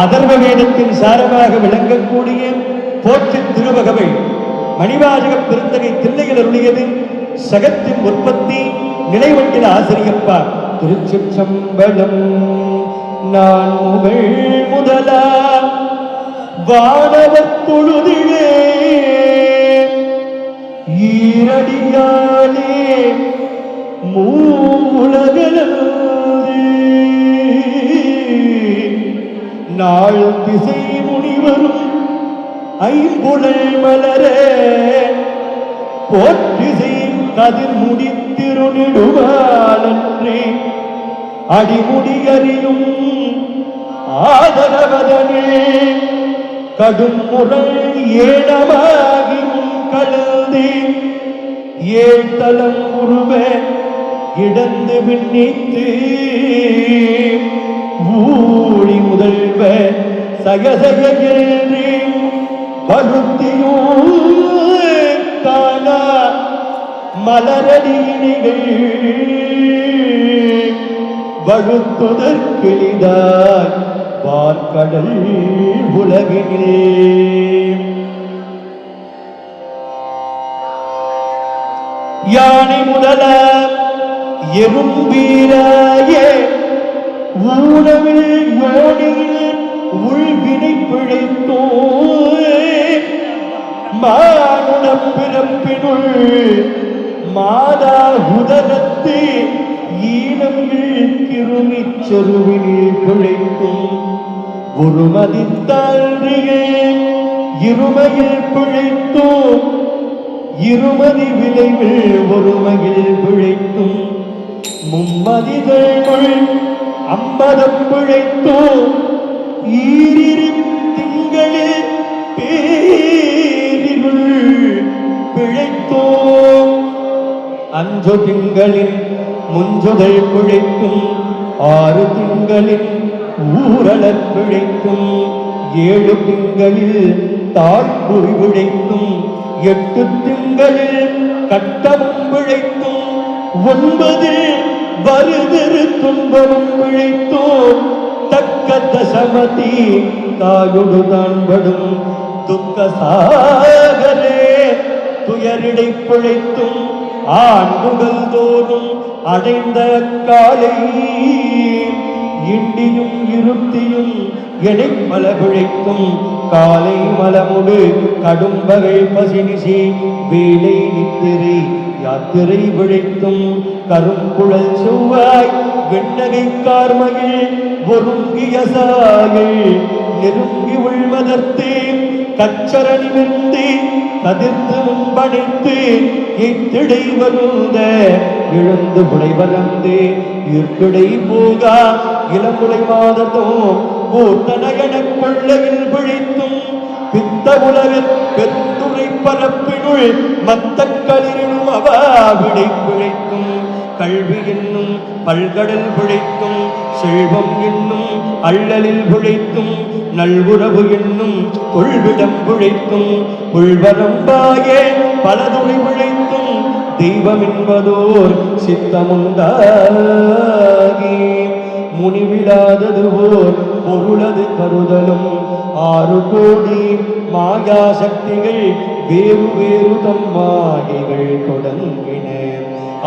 அதர்வ வேதத்தின் சாரமாக விளங்கக்கூடிய போற்றி திருவகவை மணிவாசக பெருந்தகை தில்லையில் அருளியது சகத்தின் உற்பத்தி நிலைவண்டில் ஆசிரியப்பா. திருச்சிற்றம்பலம். நான் முகழ் முதலா வானவர் தொழுதிலே ஈரடியாலே மூலகளே நாள் திசை முனிவரும் ஐம்புலல் மலர போற்றிசை கதிர் முடித்திருநிடுவாளன்றே அடிமுடியறியும் ஆதரவதனே கடும் முறை ஏனமாகியும் கலந்து ஏழ்தலம் உருவ இடந்து பின்னித்து ஊழி முதல்வ சகசகே பழுத்தியும் காண மலரடியினைகள் வழுத்துதற்கெளிதாய் வார்கடல் உலகினிலே. யானை முதல எறும்பீராய ஊனவில் யோனியில் உள்வினை பிழைத்தோ மானுட பிறப்பினுள் மாதா உதரத்து ஈனமில் கிருமிச் செருவினில் பிழைக்கும் ஒருமதித்தாழ்றியே இருமையில் பிழைத்தோம் இருமதி விளைவில் ஒருமையில் பிழைத்தும் மும்மதிகள் அம்பதம் பிழைத்தோம் ஈரிரு திங்களில் பேரிருள் பிழைத்தோம் அஞ்சு திங்களின் முஞ்சுதல் பிழைக்கும் ஆறு திங்களின் ஊரலர் பிழைக்கும் ஏழு திங்களில் தாழ்புரி பிழைக்கும் எட்டு திங்களில் கட்டமும் பிழைத்தும் ஒன்பதில் வருதிரு துன்பமும் பிழைத்தோம் தக்க தசமதி தாயுடுதான் படும் துக்க சாகரே துயரிடை பிழைத்தும் ஆண்டுகள் தோறும் அடைந்த காலை இண்டியும் இருத்தியும் எடை பல பிழைக்கும் காலை மலமுடு கடும்பகை பசினிசி வேலை நித்திரை யாத்திரை பிழைத்தும் கருங்குழல் செவ்வாய் வெண்ணகை கார்மகில் ஒருங்கிய சாயை நெருங்கி உள்மதர்த்தே கச்சரணிவிருந்து கதிர்த்து முன்படைத்து இத்திடை வருந்த எழுந்து புடைவலந்து இற்கிடை போகா இளமுலை மாதத்தோ கூத்தனகனக் கொள்ளையில் பிழைத்தும் பித்த உலகில் பெருந்துரை பரப்பினுள் மத்த களிரினும் அவாவிடை பிழைக்கும் கல்வி என்னும் பல்கடல் பிழைத்தும் செல்வம் என்னும் அள்ளலில் பிழைத்தும் நல்வுறவு என்னும் கொள்விடம் பிழைத்தும் உள்வரம்பாய பலதுணை பிழைத்தும் தெய்வம் என்பதோர் சித்தமுண்டாகி முனிவிலாதது ஓர் பொருளது கருதலும் 6 கோடி மாயா சக்திகள் வேறு வேறு தம் மாயைகள் தொடங்கின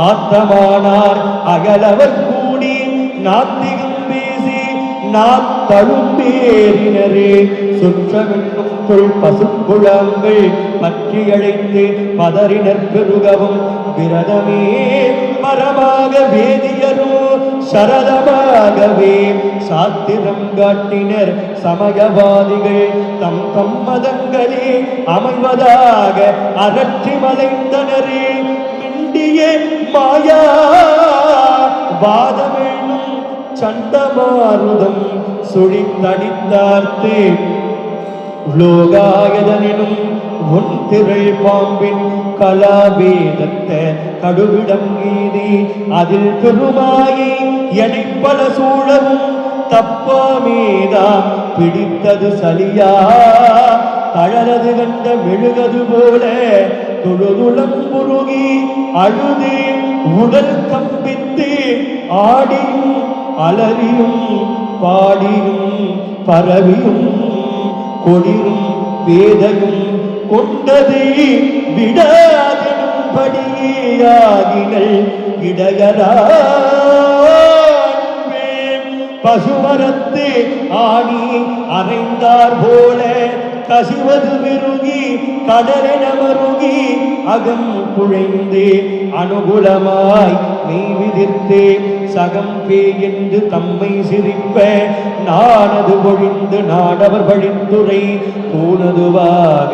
ஆத்தமானார் அகலவர் கூடி நாத்திகம் பேசி நாத்தழும் பேரினரே சுற்றமென்னும் தொல் பசுக்குழாங்கள் பற்றி அழைத்து பதறினர் பெருகவும் விரதமே மரமாக வேதியரோ சரதமாகவே சாத்திரம் காட்டினர் சமயவாதிகள் தம் தம் மதங்களே அமைவதாக அரற்றி மலைந்தனரே மிண்டிய மாயா வாதமேனும் சண்டமாருதம் சுழித்தடித்தார்த்து லோகாயதனும் உன் திரள் பாம்பின் கலாவேதத்த கடுவிடம் கீதி அதில் பெருமாயை எனை பல சூழவும் தப்பாமேதா பிடித்தது சலியா தளரது கண்ட மெழுகது போல தொழுதுளம் முருகி அழுது உடல் கம்பித்து ஆடியும் அலறியும் பாடியும் பரவியும் கொடிரும் வேதையும் கொண்டது விடாதெனும்படியாகினல் இடையரான்பே பசுமரத்து ஆணி அறைந்தார் போல கசிவது பெருகி கடலெனமருகி அகம் குழைந்து அனுகுலமாய் மெய் விதிர்த்து சகம் பே என்று தம்மை சிரிப்ப நானது ஒழிந்து நாடவர் பழித்துரை போனதுவாக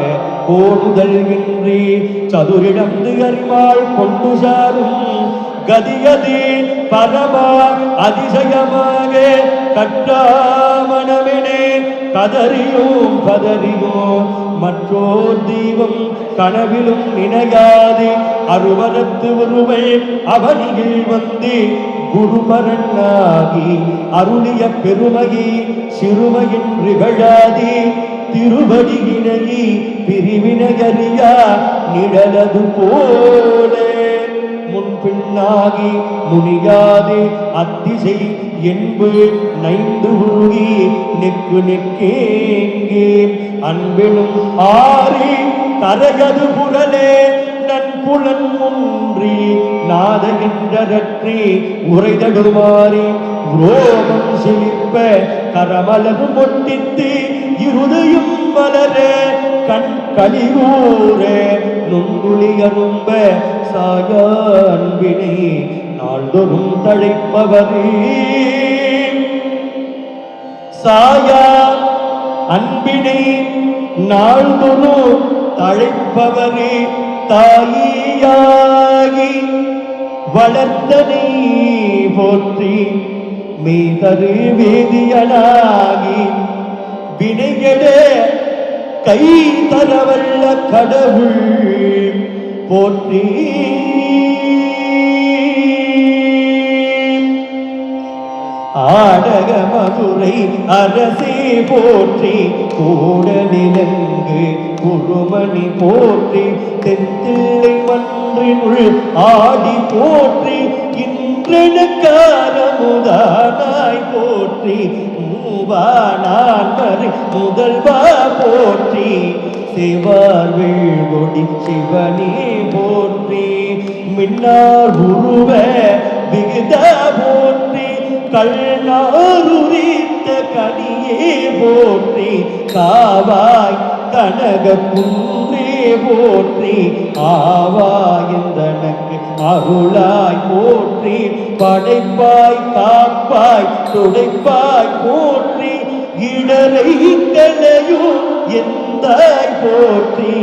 கோணுதல் இன்றி சதுரிடந்து அறிவாள் கொண்டு சாரும் கதியது பரமா அதிசயமாக கற்றாமணமெனே கதறியோம் கதறியோம் மற்றோர் தெய்வம் கனவிலும் நினையாது அருவரத்து ஒருவை அவனியில் வந்து குருபரனாகி அருளிய பெருமையை சிறுமையின் நிகழாதி திருவடியினையை பிரிவினையறியா நிழலது போல முன்பின்னாகி முனியாது அத்திசை என்பு நைந்து உருகி நெக்கு நெக்கேங்கே அன்பெனும் ஆறி கரையது புரலே நன்புலன் ஒன்றி நாத என்றற்றி உரைதடுமாறி ரோமம் சிலிப்ப கரமலரும் ஒட்டித்து இருதையும் வளர கண் களிரூர நுண்குழி அரும்ப சாயா அன்பினை நாள்தோறும் தழைப்பவரே சாயா அன்பினை நாள்தோறும் தழைப்பவரே தாயியாகி வளர்த்தனை போற்றி மீதரு வேதியனாகி வினைகெட கை தரவல்ல கடவுள் போற்றி ஆடக மதுரை அரசே போற்றி கூடலிலங்கு குருமணி போற்றி தென்தில்லை மன்றினுள் ஆடி போற்றி இன்றெனக்காரமுதானாய் போற்றி மூவானான் மறை முதல்வா போற்றி சிவார் வெள்கொடி சிவனே போற்றி மின்னார் உருவ விகித போற்றி கண்ணாருரித்த கனியே போற்றி காவாய் கனக குன்றே போற்றி ஆவாயந்தனக்கு அருளாய் போற்றி படைப்பாய் காப்பாய் துடைப்பாய் போற்றி இடரை கலையோ எந்தாய் போற்றி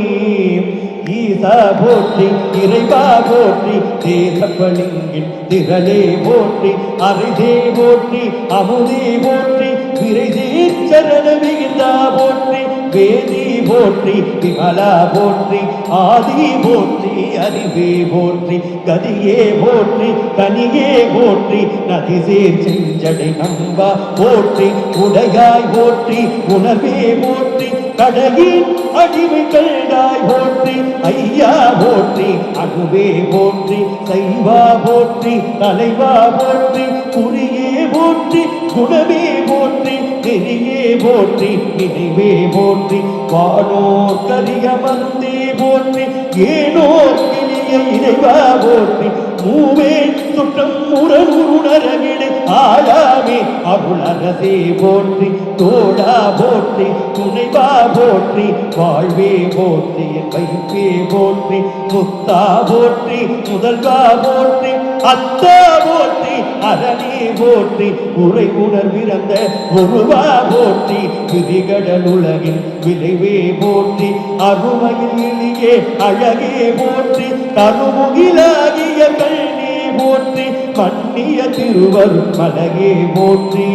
ஈசா போற்றி இறைவா போற்றி தேசப்பளிங்கின் திரளே போற்றி அரிசே போற்றி அமுதே போற்றி விரைசே சரண விகிதா போற்றி வேதி போற்றி விமலா போற்றி ஆதி போற்றி அறிவே போற்றி கதியே போற்றி கனியே போற்றி நதிசேர் செஞ்சடை நம்பா போற்றி உடையாய் போற்றி உணர்வே போற்றி கடையின் அடிமை கண்டாய் போற்றி ஐயா போற்றி அணுவே போற்றி சைவா போற்றி தலைவா போற்றி குறியே போற்றி குணமே போற்றி நெறியே போற்றி நினைவே போற்றி வானோர் கரிய மந்தே போற்றி ஏனோர் கிளிய இறைவா போற்றி மூவே சுற்றம் முரணுணரகிடு ஆளாமே அருளரசே போற்றி தோடா போற்றி துணைவா போற்றி வாழ்வே போற்றி என் வைப்பே போற்றி முத்தா போற்றி முதல்வா போற்றி அத்தா போற்றி அரணே போற்றி உரை உணர்விறந்த ஒருவா போற்றி விதிகடல் உலகின் விளைவே போற்றி அருமையில் எளியே அழகே போற்றி கருமுகிலாகிய கண்ணே போற்றி மன்னிய திருவரும் மலகே போற்றி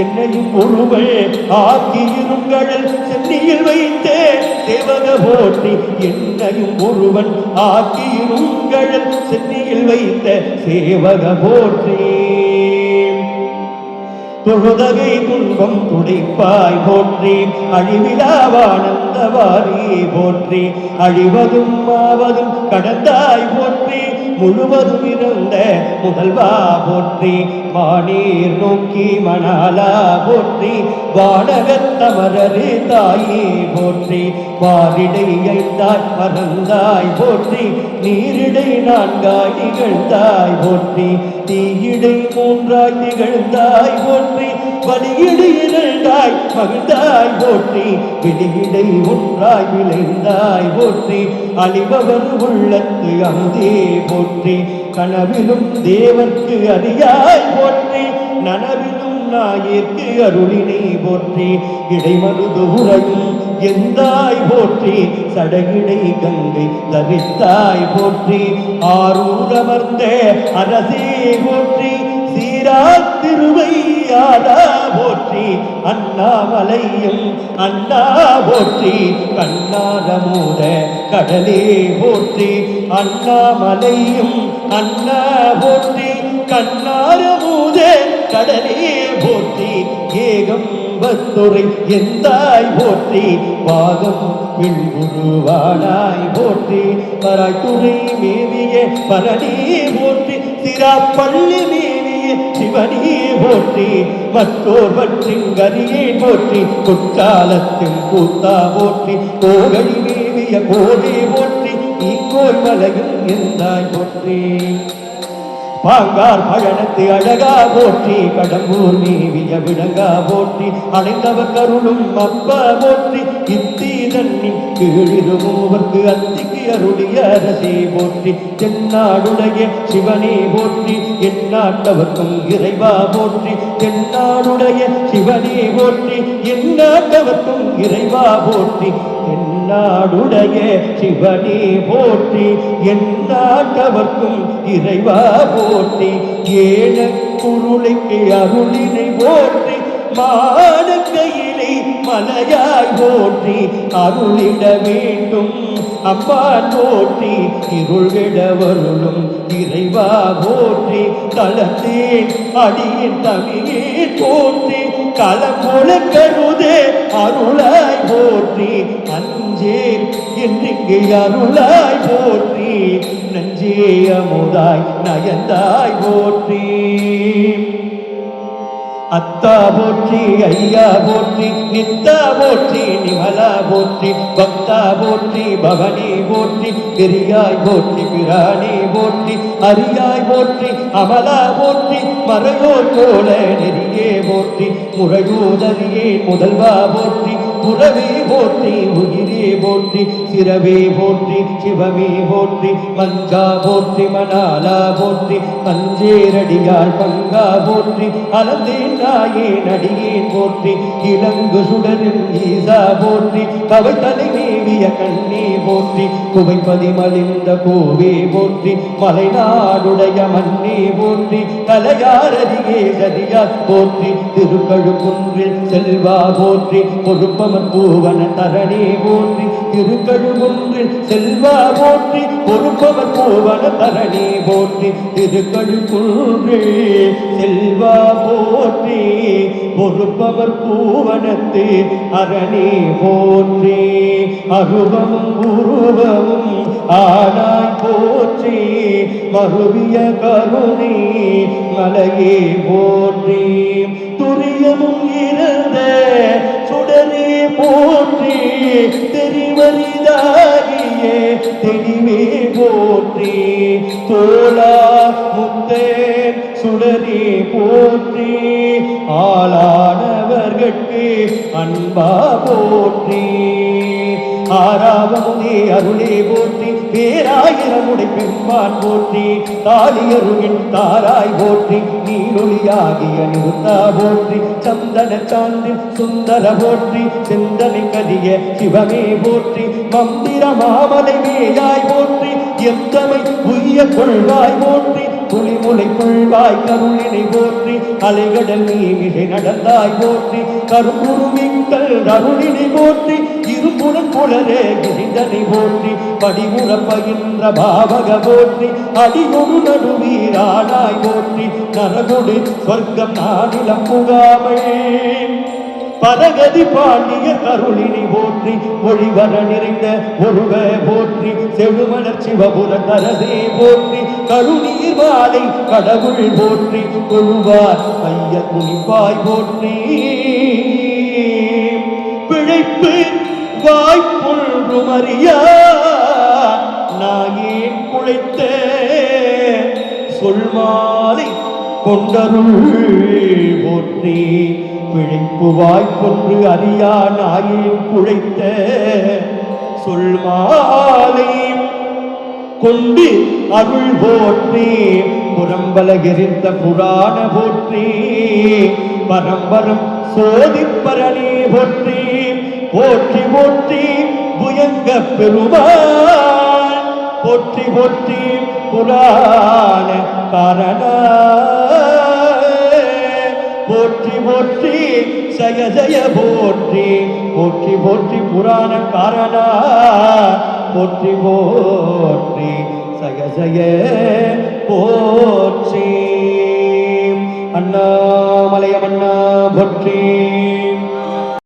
என்னையும் ஒருவள் ஆக்கியிருங்கடல் சென்னியில் வைத்தே தேவக போற்றி என்னையும் ஒருவன் ஆக்கியிருங்கடல் சென்னியில் வைத்த சேவக போற்றி தொழுதகை துன்பம் துடைப்பாய் போற்றி அழிவிலாவானந்தவாரி போற்றி அழிவதும் ஆவதும் கடந்தாய் போற்றி முழுவதும் இருந்த முதல்வா போற்றி வானீர் நோக்கி மணாலா போற்றி வானகத்தமரரு தாயே போற்றி வாரிடை ஐந்தாய் பறந்தாய் போற்றி நீரிடை நான்காய் நிகழ்ந்தாய் போற்றி தீயிடை மூன்றாய் திகழ்ந்தாய் போற்றி வலியிடை இரண்டாய் மகிழ்ந்தாய் போற்றி விடியிடை ஒன்றாய் விளைந்தாய் போற்றி அழிபவர் உள்ளத்து அமுதே போற்றி கனவிலும் தேவர்க்கு அறியாய் போற்றி நனவிலும் நாயிற்கு அருளினை போற்றி இடைமருது உரையும் எந்தாய் போற்றி சடகிடை கங்கை தரித்தாய் போற்றி ஆரூரமர்ந்த அரசே போற்றி சீரா திருவையாடா போற்றி அண்ணாமலையும் அண்ணா போற்றி கண்ணாரமூத கடலே போற்றி அண்ணாமலையும் அண்ணா போற்றி கண்ணாரமூத கடலே போற்றி ஏகம்பத்துரை எந்தாய் போற்றி பாகம் பின்புருவானாய் போற்றி பராய்த்துறை மேவிய பரணி போற்றி சிராப்பள்ளி மேவிய சிவனே போற்றி மற்றோர் பற்றிங்கரியே போற்றி குற்றாலத்தின் கூத்தா போற்றி கோகழி மேவிய கோடே போற்றி இங்கோய் மலையும் எந்தாய் போற்றி பாங்கார் பழனத்து அழகா போற்றி கடம்பூர் மேவிய விடங்கா போற்றி அடைந்தவர் கருளும் அப்பா போற்றி இத்தி தன்னின் கீழிருமூவர்க்கு அத்திக்கு அருளிய அரசே போற்றி தென்னாடுடைய சிவனே போற்றி எந்நாட்டவர்க்கும் இறைவா போற்றி தென்னாடுடைய சிவனே போற்றி எந்நாட்டவர்க்கும் இறைவா போற்றி தென்னாடுடைய சிவனே போற்றி எந்நாட்டவர்க்கும் இறைவா போற்றி ஏழ குருளைக்கு அருளினை போற்றி மானக்கையிலே மலையாய் போற்றி அருளிட வேண்டும் அம்மான் போற்றி இருள்விட வருளும் இறைவா போற்றி தளத்தேன் அடியின் தமிழே போற்றி களமொழ கருதே அருளாய் போற்றி அஞ்சேன் என்றிங்கே அருளாய் போற்றி நஞ்சே அமுதாய் நயந்தாய் போற்றி அத்தா போற்றி ஐயா போற்றி நித்தா போற்றி நிமலா போற்றி பக்தா போற்றி பவனி போற்றி பெரியாய் போற்றி பிராணி போற்றி அரியாய் போற்றி அமலா போற்றி மறையோர் போல நெறியே போற்றி முறையோதரியே முதல்வா போற்றி புறவே போற்றி உயிரே போற்றி சிரவே போற்றி சிவமே போற்றி மஞ்சா போற்றி மணாலா போற்றி மஞ்சேரடியார் பங்கா போற்றி அலந்தேன் நாயேன் அடியேன் போற்றி இளங்கு சுடரின் ஈசா போற்றி கவை தலை மேவிய கண்ணே போற்றி குவைப்பதி மலிந்த கோவே போற்றி மலைநாடுடைய மண்ணே போற்றி கலையாரதியே சரியார் போற்றி திருக்கழுக்குன்றில் செல்வா போற்றி பொறுப்பமர் பூவன தரணே போற்றி திருக்கழுக்குன்றில் செல்வா போற்றி பொறுப்பமர் பூவன தரணே போற்றி திருக்கழுக்குன்றில் செல்வா போற்றி பொறுப்பவர் பூவனத்து அரணே போற்றி அருவமும் உருவமும் ஆனாய் போற்றி மருவிய கருணை மலையே போற்றி துரியமும் இருந்த சுடரே போற்றி தெரிவரிதாகிய தெளிவே போற்றி தோளா முத்தேன் சுடரே போற்றி ஆளானவர்கட்கு அன்பா போற்றி ஆறாவமுதே அருளே போற்றி பேராயிரமுடை பெண்மான் போற்றி தாலியருகின் தாராய் போற்றி நீரொளியாகிய நிறுத்தா போற்றி சந்தன சாந்தில் சுந்தர போற்றி சிந்தனை கதிய சிவமே போற்றி மந்திர மாமலை மேயாய் போற்றி எத்தமை உய்ய கொள்வாய் போற்றி புலிமுலை கொள்வாய் கருளினை போற்றி அலைகடல் நீமிகை நடந்தாய் போற்றி கருங்குருவிங்கள் அருளினை போற்றி இரும்புலன் புலரே கிரிதனை போற்றி படிமுறப்பகின்ற பாவக போற்றி அடியொரு நடுவீரானாய் போற்றி நரகொடு சொர்க்கம் நானிலம் புகாமை பரகதி பாண்டிய கருளினி போற்றி ஒளிவர நிறைந்த ஒருவ போற்றி செழுமலர் சிவபுர தரசே போற்றி கருணீர் மாலை கடவுள் போற்றி கொழுவார் மைய துணிப்பாய் போற்றி பிழைப்பு வாய்ப்புன்று மறியா நாயேன் குழைத்த சொல்மாலை கொண்டருள் போற்றி பிழைப்பு வாய்ப்பொன்று அறியா நாயேன் குழைத்த சொல்மாலை கொண்டு அருள் போற்றி புறம்பலகிருந்த புராண போற்றி பரம்பரம் சோதிப்பரணே போற்றி போற்றி போற்றி புயங்க பெருமான் போற்றி போற்றி புராண காரண போற்றி போற்றி ஜய ஜய போற்றி போற்றி போற்றி புராண காரண போற்றி போற்றி ஜய ஜய போற்றி அண்ணாமலையம் அண்ணா போற்றி